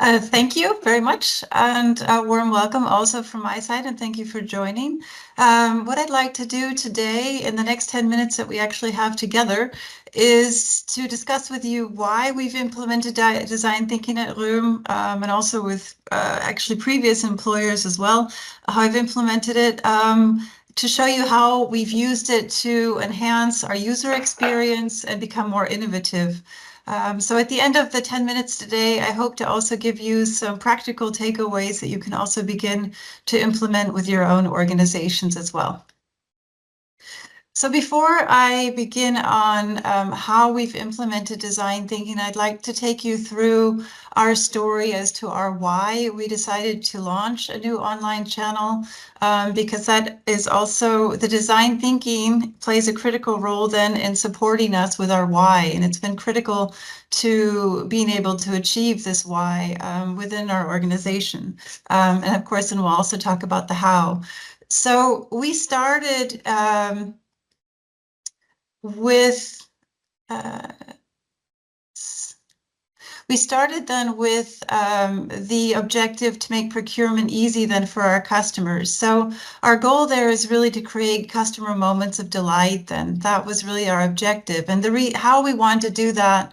Thank you very much, and a warm welcome also from my side, and thank you for joining. What I'd like to do today, in the next 10 minutes that we actually have together, is to discuss with you why we've implemented design thinking at Room, and also with actually previous employers as well, how I've implemented it. To show you how we've used it to enhance our user experience and become more innovative. So at the end of the 10 minutes today, I hope to also give you some practical takeaways that you can also begin to implement with your own organizations as well. So before I begin on how we've implemented design thinking, I'd like to take you through our story as to our why we decided to launch a new online channel, because that is also the design thinking plays a critical role then in supporting us with our why. And it's been critical to being able to achieve this why within our organization. And of course, then we'll also talk about the how. So we started with we started then with the objective to make procurement easy then for our customers. So our goal there is really to create customer moments of delight then. That was really our objective. And how we want to do that,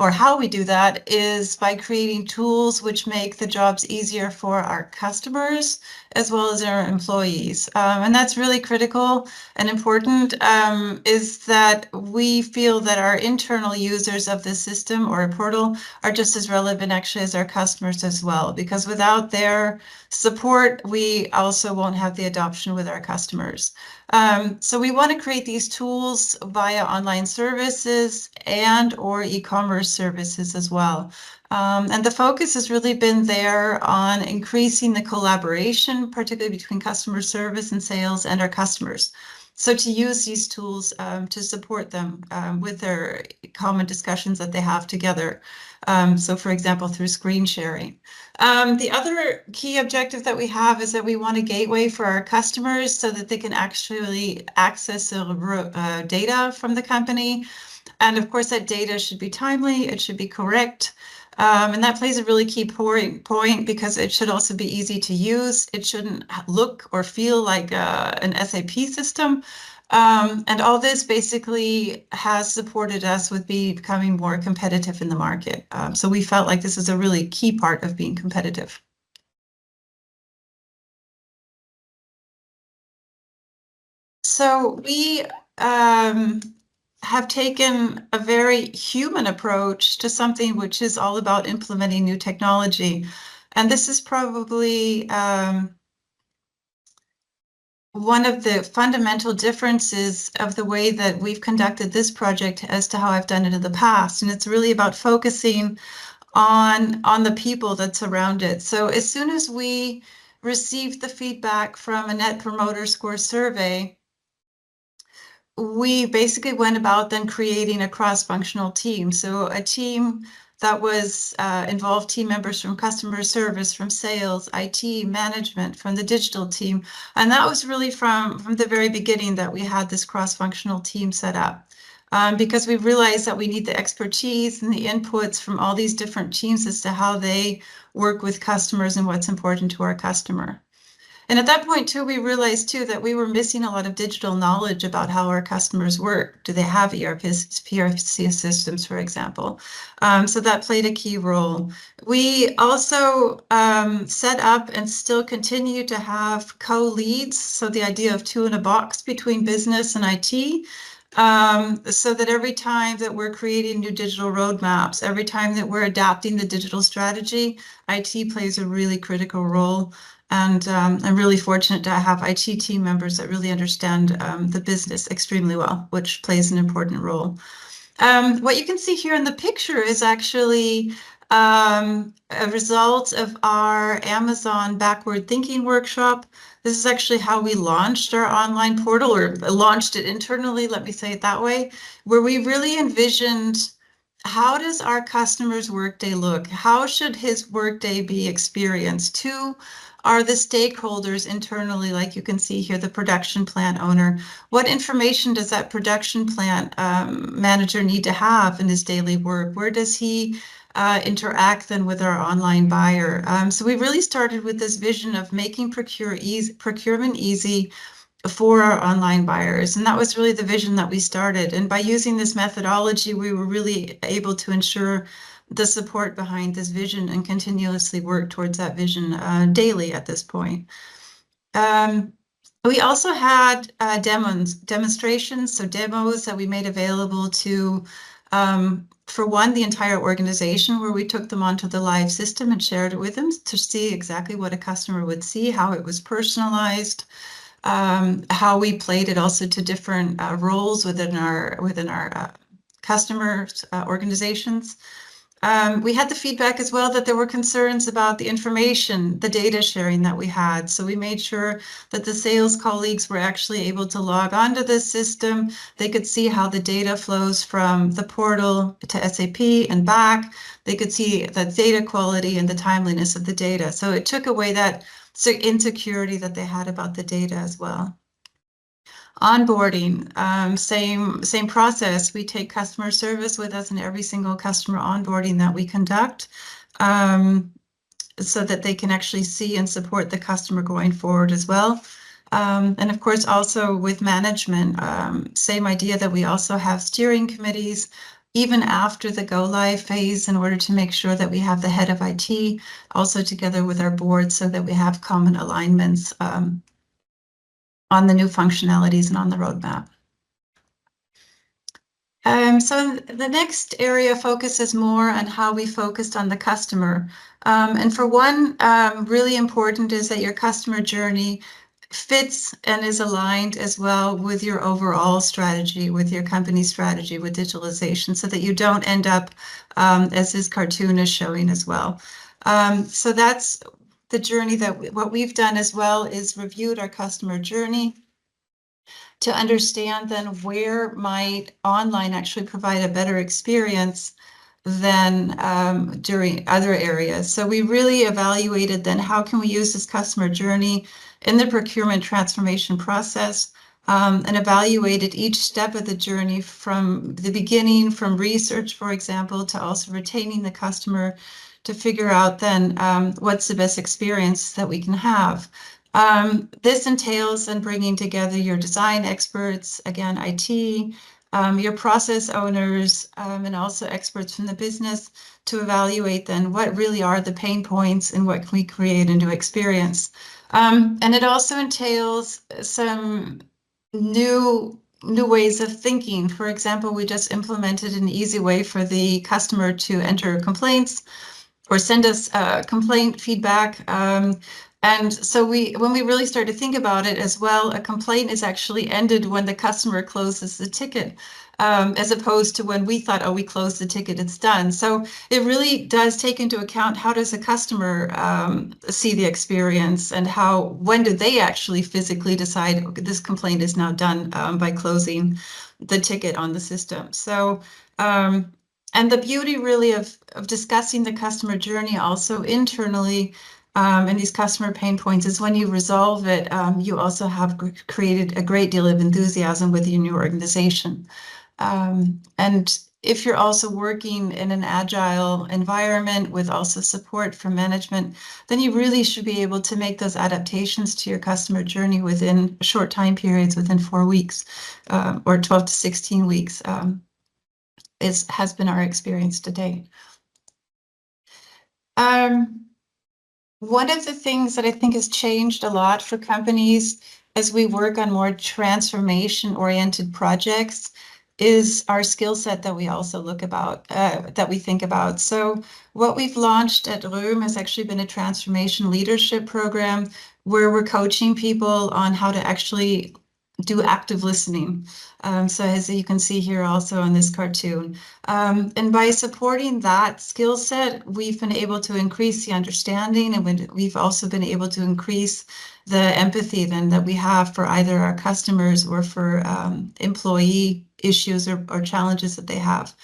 or how we do that, is by creating tools which make the jobs easier for our customers as well as our employees. And that's really critical and important, is that we feel that our internal users of the system or a portal are just as relevant actually as our customers as well, because without their support, we also won't have the adoption with our customers. So we want to create these tools via online services and or e-commerce services as well. And the focus has really been there on increasing the collaboration, particularly between customer service and sales and our customers. So to use these tools to support them with their common discussions that they have together. So for example, through screen sharing. The other key objective that we have is that we want a gateway for our customers so that they can actually access the data from the company. And of course, that data should be timely, it should be correct. And that plays a really key point because it should also be easy to use. It shouldn't look or feel like an SAP system. And all this basically has supported us with becoming more competitive in the market. So we felt like this is a really key part of being competitive. So we have taken a very human approach to something which is all about implementing new technology. And this is probably one of the fundamental differences of the way that we've conducted this project as to how I've done it in the past. And it's really about focusing on the people that surround it. So as soon as we received the feedback from a Net Promoter Score survey, we basically went about then creating a cross-functional team. So a team that was involved team members from customer service, from sales, IT, management, from the digital team. And that was really from the very beginning that we had this cross-functional team set up. Because we realized that we need the expertise and the inputs from all these different teams as to how they work with customers and what's important to our customer. And at that point, too, we realized, too, that we were missing a lot of digital knowledge about how our customers work. Do they have PRC systems, for example? So that played a key role. We also set up and still continue to have co-leads. So the idea of two in a box between business and IT. So that every time that we're creating new digital roadmaps, every time that we're adapting the digital strategy, IT plays a really critical role. And I'm really fortunate to have IT team members that really understand the business extremely well, which plays an important role. What you can see here in the picture is actually a result of our Amazon backward thinking workshop. This is actually how we launched our online portal, or launched it internally, let me say it that way, where we really envisioned, how does our customer's workday look? How should his workday be experienced? Who are the stakeholders internally, like you can see here, the production plant owner? What information does that production plant manager need to have in his daily work? Where does he interact then with our online buyer. So we really started with this vision of making procurement easy for our online buyers. And that was really the vision that we started. And by using this methodology, we were really able to ensure the support behind this vision and continuously work towards that vision daily at this point. We also had demonstrations, so demos that we made available to, for one, the entire organization, where we took them onto the live system and shared it with them to see exactly what a customer would see, how it was personalized, how we played it also to different roles within our customers' organizations. We had the feedback as well that there were concerns about the information, the data sharing that we had. So we made sure that the sales colleagues were actually able to log onto this system. They could see how the data flows from the portal to SAP and back. They could see the data quality and the timeliness of the data. So it took away that insecurity that they had about the data as well. Onboarding, same process. We take customer service with us in every single customer onboarding that we conduct, so that they can actually see and support the customer going forward as well. And of course, also with management, same idea that we also have steering committees even after the go live phase in order to make sure that we have the head of IT also together with our board so that we have common alignments on the new functionalities and on the roadmap. So the next area focuses more on how we focused on the customer. And for one, really important is that your customer journey fits and is aligned as well with your overall strategy, with your company strategy, with digitalization, so that you don't end up, as this cartoon is showing as well. So that's the journey that what we've done as well is reviewed our customer journey to understand then where might online actually provide a better experience than during other areas. So we really evaluated then how can we use this customer journey in the procurement transformation process, and evaluated each step of the journey from the beginning, from research, for example, to also retaining the customer to figure out then what's the best experience that we can have. This entails then bringing together your design experts, again, IT, your process owners, and also experts from the business to evaluate then what really are the pain points and what can we create a new experience. And it also entails some new ways of thinking. For example, we just implemented an easy way for the customer to enter complaints or send us complaint feedback. And so when we really started to think about it as well, a complaint is actually ended when the customer closes the ticket, as opposed to when we thought, oh, we closed the ticket, it's done. So it really does take into account how does a customer see the experience and when do they actually physically decide, okay, this complaint is now done by closing the ticket on the system. So, and the beauty really of discussing the customer journey also internally and these customer pain points is when you resolve it, you also have created a great deal of enthusiasm within your organization. And if you're also working in an agile environment with also support from management, then you really should be able to make those adaptations to your customer journey within short time periods, within 4 weeks or 12 to 16 weeks. Has been our experience to date. One of the things that I think has changed a lot for companies as we work on more transformation-oriented projects is our skill set that we also that we think about. So what we've launched at Röhm has actually been a transformation leadership program where we're coaching people on how to actually do active listening. So as you can see here also on this cartoon. And by supporting that skill set, we've been able to increase the understanding, and we've also been able to increase the empathy then that we have for either our customers or for employee issues or challenges that they have.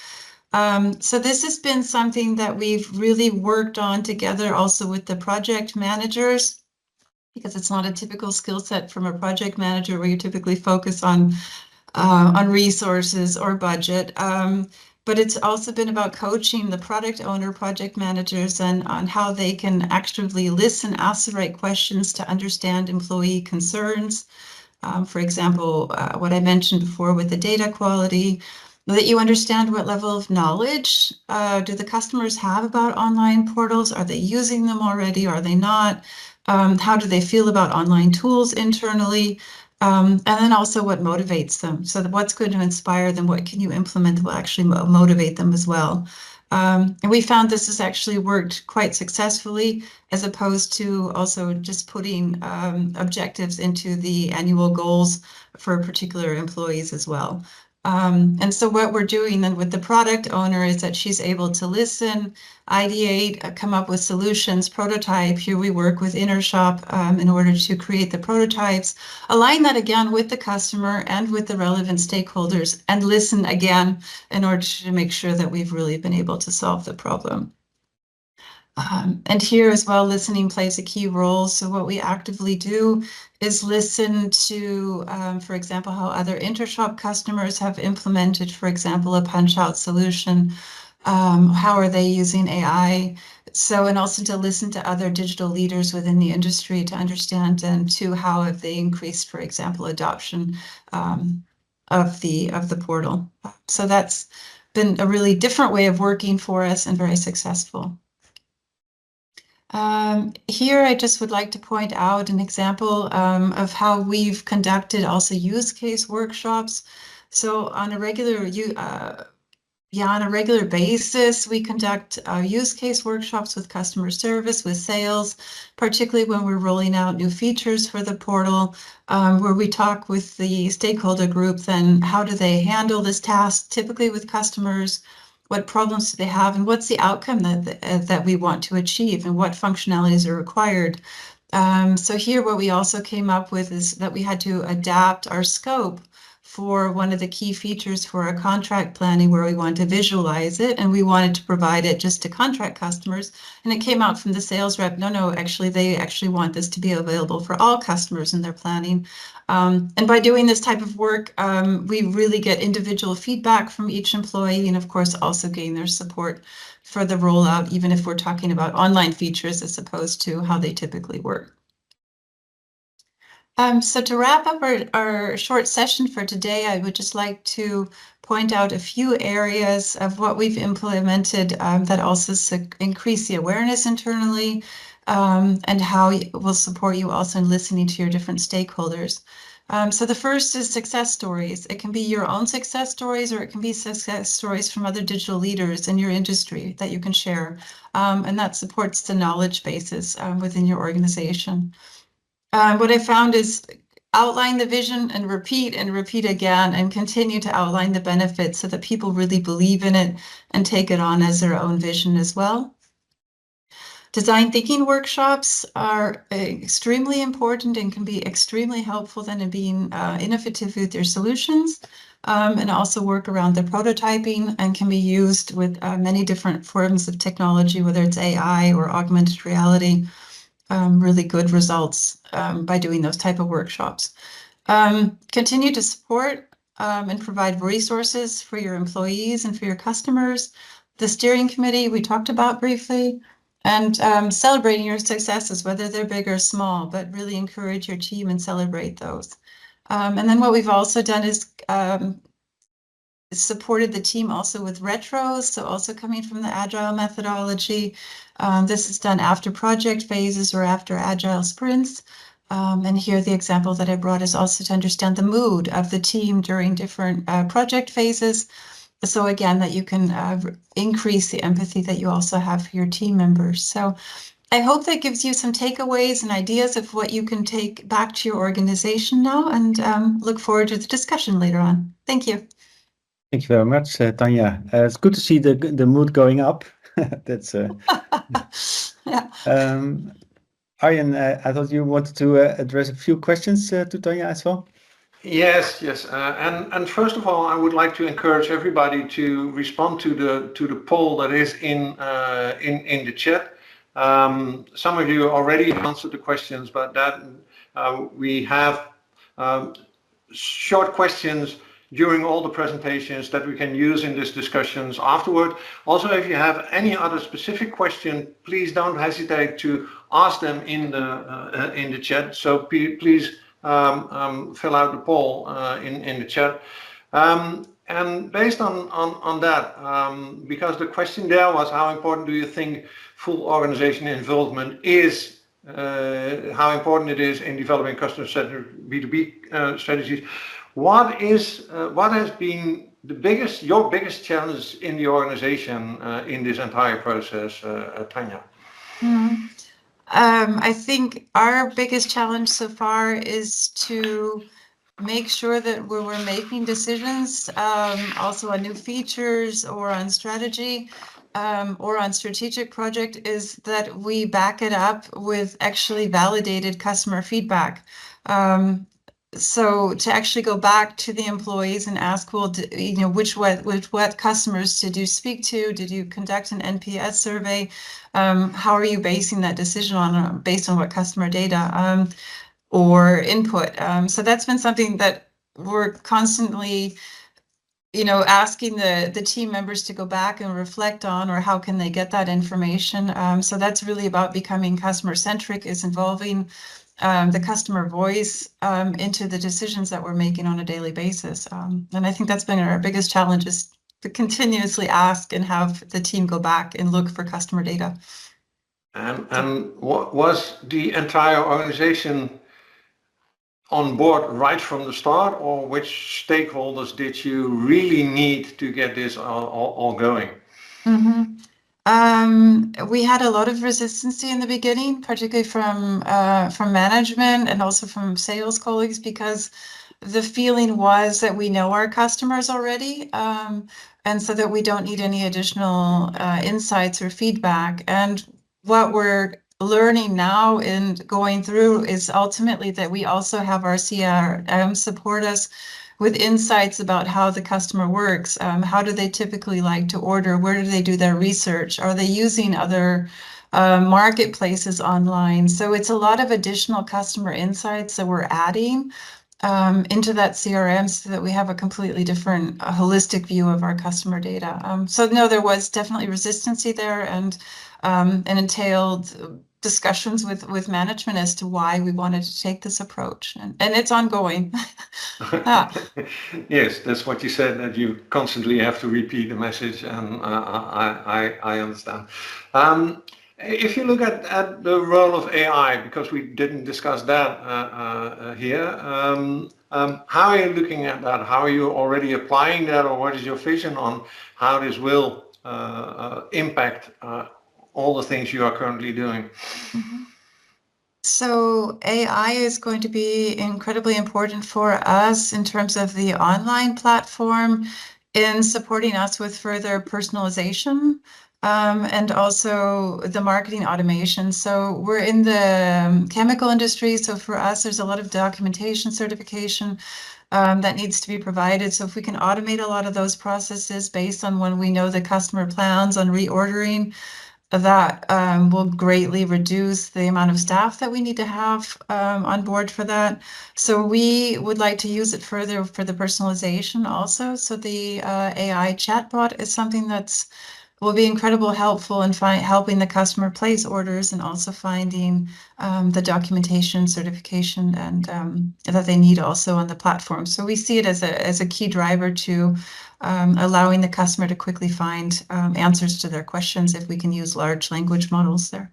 So this has been something that we've really worked on together also with the project managers, because it's not a typical skill set from a project manager where you typically focus on resources or budget. but it's also been about coaching the product owner, project managers, and on how they can actively listen, ask the right questions to understand employee concerns. For example, what I mentioned before with the data quality, that you understand what level of knowledge do the customers have about online portals? Are they using them already? Are they not? How do they feel about online tools internally? And then also what motivates them. So what's going to inspire them? What can you implement that will actually motivate them as well? And we found this has actually worked quite successfully, as opposed to also just putting objectives into the annual goals for particular employees as well. And so what we're doing then with the product owner is that she's able to listen, ideate, come up with solutions, prototype. Here we work with Intershop in order to create the prototypes, align that again with the customer and with the relevant stakeholders, and listen again in order to make sure that we've really been able to solve the problem. And here as well, listening plays a key role. So what we actively do is listen to, for example, how other Intershop customers have implemented, for example, a punch-out solution. How are they using AI? So, and also to listen to other digital leaders within the industry to understand, and to how have they increased, for example, adoption of the portal. So that's been a really different way of working for us and very successful. Here, I just would like to point out an example of how we've conducted also use case workshops. So on a regular basis, we conduct use case workshops with customer service, with sales, particularly when we're rolling out new features for the portal, where we talk with the stakeholder group, then how do they handle this task, typically with customers, what problems do they have, and what's the outcome that we want to achieve, and what functionalities are required. So here what we also came up with is that we had to adapt our scope for one of the key features for our contract planning, where we want to visualize it, and we wanted to provide it just to contract customers. And it came out from the sales rep, no, actually, they actually want this to be available for all customers in their planning. And by doing this type of work, we really get individual feedback from each employee, and of course also gain their support for the rollout, even if we're talking about online features as opposed to how they typically work. So to wrap up our short session for today, I would just like to point out a few areas of what we've implemented that also increase the awareness internally, and how it will support you also in listening to your different stakeholders. So the first is success stories. It can be your own success stories, or it can be success stories from other digital leaders in your industry that you can share. And that supports the knowledge bases within your organization. What I found is outline the vision and repeat again, and continue to outline the benefits so that people really believe in it and take it on as their own vision as well. Design thinking workshops are extremely important and can be extremely helpful then in being innovative with your solutions, and also work around the prototyping, and can be used with many different forms of technology, whether it's AI or augmented reality. Really good results by doing those type of workshops. Continue to support and provide resources for your employees and for your customers. The steering committee we talked about briefly, and celebrating your successes, whether they're big or small, but really encourage your team and celebrate those. And then what we've also done is supported the team also with retros, so also coming from the Agile methodology. This is done after project phases or after Agile sprints. And here the example that I brought is also to understand the mood of the team during different project phases. So again, that you can increase the empathy that you also have for your team members. So I hope that gives you some takeaways and ideas of what you can take back to your organization now, and look forward to the discussion later on. Thank you. Thank you very much, Tanya. It's good to see the mood going up. That's yeah. Arjen, I thought you wanted to address a few questions to Tanya as well. Yes. And first of all, I would like to encourage everybody to respond to the poll that is in the chat. Some of you already answered the questions, but that we have short questions during all the presentations that we can use in these discussions afterward. Also, if you have any other specific question, please don't hesitate to ask them in the chat. So please fill out the poll in the chat. And based on that, because the question there was how important do you think full organization involvement is, how important it is in developing customer-centric B2B strategies. What has been your biggest challenge in the organization in this entire process, Tanya? I think our biggest challenge so far is to make sure that when we're making decisions, also on new features or on strategy, or on strategic project, is that we back it up with actually validated customer feedback. So to actually go back to the employees and ask, well, what customers did you speak to? Did you conduct an NPS survey? How are you basing that decision on, based on what customer data or input? So that's been something that we're constantly, asking the team members to go back and reflect on, or how can they get that information? So that's really about becoming customer-centric, is involving the customer voice into the decisions that we're making on a daily basis. And I think that's been our biggest challenge, is to continuously ask and have the team go back and look for customer data. And what was the entire organization on board right from the start, or which stakeholders did you really need to get this all going? We had a lot of resistance in the beginning, particularly from management and also from sales colleagues, because the feeling was that we know our customers already, and so that we don't need any additional insights or feedback. And what we're learning now and going through is ultimately that we also have our CRM support us with insights about how the customer works. How do they typically like to order? Where do they do their research? Are they using other marketplaces online? So it's a lot of additional customer insights that we're adding into that CRM, so that we have a completely different holistic view of our customer data. So no, there was definitely resistance there, and entailed discussions with management as to why we wanted to take this approach, and it's ongoing. Yes, that's what you said, that you constantly have to repeat the message, and I understand. If you look at the role of AI, because we didn't discuss that here, how are you looking at that? How are you already applying that, or what is your vision on how this will impact all the things you are currently doing? So AI is going to be incredibly important for us in terms of the online platform, in supporting us with further personalization, and also the marketing automation. So we're in the chemical industry, so for us there's a lot of documentation certification that needs to be provided. So if we can automate a lot of those processes based on when we know the customer plans on reordering, that will greatly reduce the amount of staff that we need to have on board for that. So we would like to use it further for the personalization also. So the AI chatbot is something that's will be incredibly helpful in helping the customer place orders, and also finding the documentation, certification, and that they need also on the platform. So we see it as a key driver to allowing the customer to quickly find answers to their questions if we can use large language models there.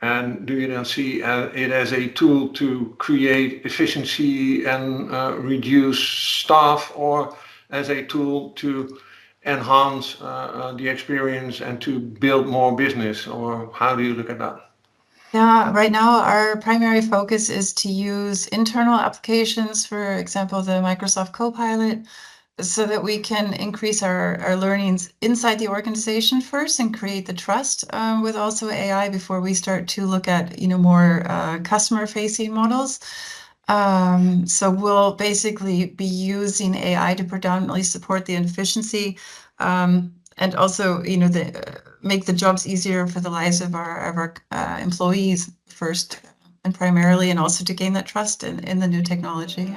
And do you then see it as a tool to create efficiency and reduce staff, or as a tool to enhance the experience and to build more business, or how do you look at that? Yeah, right now our primary focus is to use internal applications, for example, the Microsoft Copilot, so that we can increase our learnings inside the organization first and create the trust with also AI before we start to look at more customer-facing models. So we'll basically be using AI to predominantly support the efficiency, and also make the jobs easier for the lives of our employees first and primarily, and also to gain that trust in the new technology.